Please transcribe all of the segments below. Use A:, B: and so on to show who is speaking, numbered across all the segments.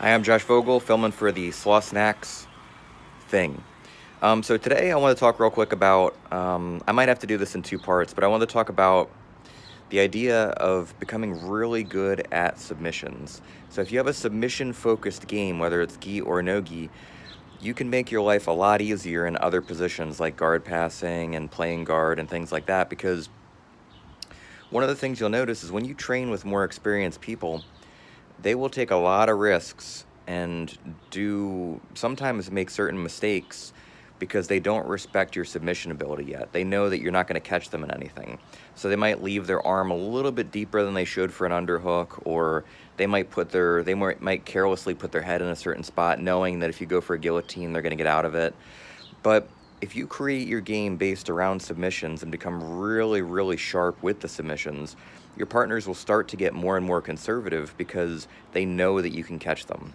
A: Hi, I'm Josh Vogel, filming for the Sloth Snacks thing. So today I want to talk real quick about, I might have to do this in two parts, but I want to talk about the idea of becoming really good at submissions. So if you have a submission-focused game, whether it's gi or no gi, you can make your life a lot easier in other positions like guard passing and playing guard and things like that, because one of the things you'll notice is when you train with more experienced people, they will take a lot of risks and do sometimes make certain mistakes because they don't respect your submission ability yet. They know that you're not going to catch them in anything. So they might leave their arm a little bit deeper than they should for an underhook, or they might carelessly put their head in a certain spot knowing that if you go for a guillotine, they're going to get out of it. But if you create your game based around submissions and become really, really sharp with the submissions, your partners will start to get more and more conservative because they know that you can catch them.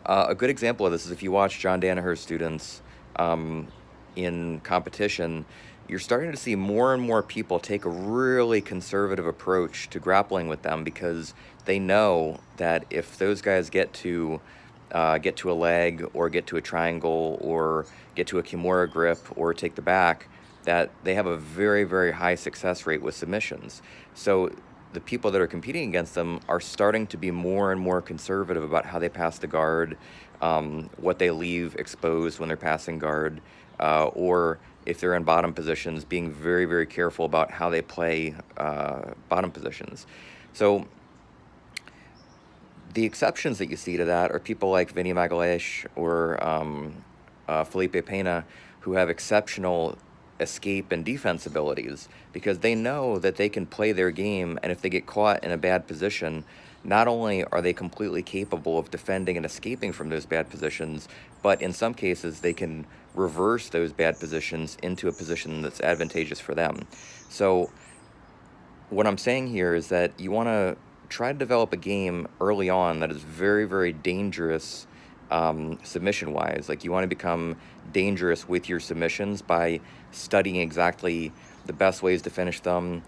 A: A good example of this is if you watch John Danaher's students in competition, you're starting to see more and more people take a really conservative approach to grappling with them because they know that if those guys get to a leg or get to a triangle or get to a kimura grip or take the back, that they have a very, very high success rate with submissions. So the people that are competing against them are starting to be more and more conservative about how they pass the guard, what they leave exposed when they're passing guard, or if they're in bottom positions, being very, very careful about how they play bottom positions. So the exceptions that you see to that are people like Vinny Magalhaes or Felipe Pena, who have exceptional escape and defense abilities because they know that they can play their game, and if they get caught in a bad position, not only are they completely capable of defending and escaping from those bad positions, but in some cases they can reverse those bad positions into a position that's advantageous for them. So what I'm saying here is that you want to try to develop a game early on that is very, very dangerous submission wise. Like, you want to become dangerous with your submissions by studying exactly the best ways to finish them,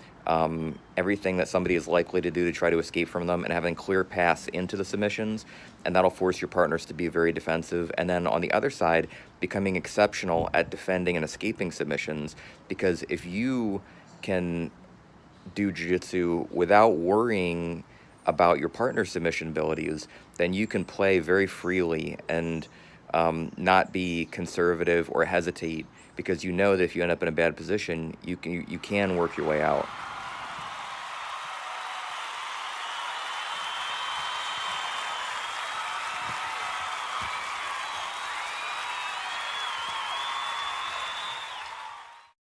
A: everything that somebody is likely to do to try to escape from them, and having clear paths into the submissions. And that'll force your partners to be very defensive. And then on the other side, becoming exceptional at defending and escaping submissions, because if you can do jiu-jitsu without worrying about your partner's submission abilities, then you can play very freely and not be conservative or hesitate, because you know that if you end up in a bad position, you can work your way out.